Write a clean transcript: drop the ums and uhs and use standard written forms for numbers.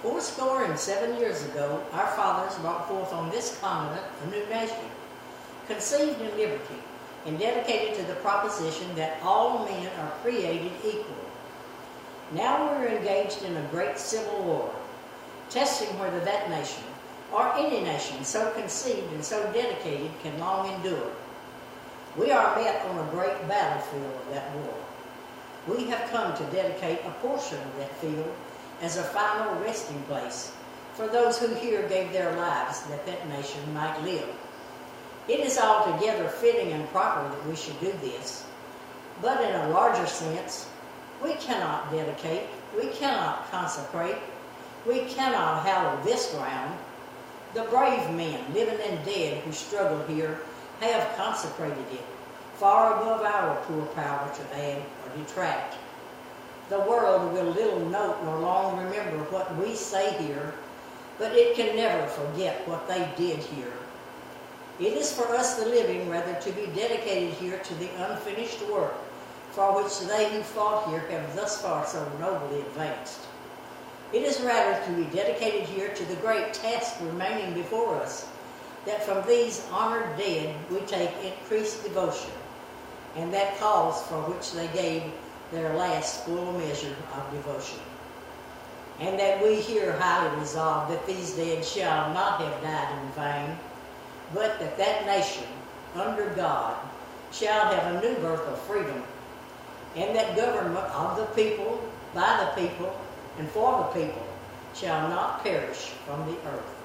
Fourscore and 7 years ago, our fathers brought forth on this continent a new nation, conceived in liberty, and dedicated to the proposition that all men are created equal. Now we are engaged in a great civil war, testing whether that nation, or any nation so conceived and so dedicated, can long endure. We are met on a great battlefield of that war. We have come to dedicate a portion of that field as a final resting place for those who here gave their lives that that nation might live. It is altogether fitting and proper that we should do this, but in a larger sense, we cannot dedicate, we cannot consecrate, we cannot hallow this ground. The brave men, living and dead, who struggle here, have consecrated it, far above our poor power to add or detract. The world will little note nor long remember what we say here, but it can never forget what they did here. It is for us the living rather to be dedicated here to the unfinished work for which they who fought here have thus far so nobly advanced. It is rather to be dedicated here to the great task remaining before us, that from these honored dead we take increased devotion, and that cause for which they gave their last full measure of devotion. And that we here highly resolve that these dead shall not have died in vain, but that that nation, under God, shall have a new birth of freedom, and that government of the people, by the people, and for the people, shall not perish from the earth.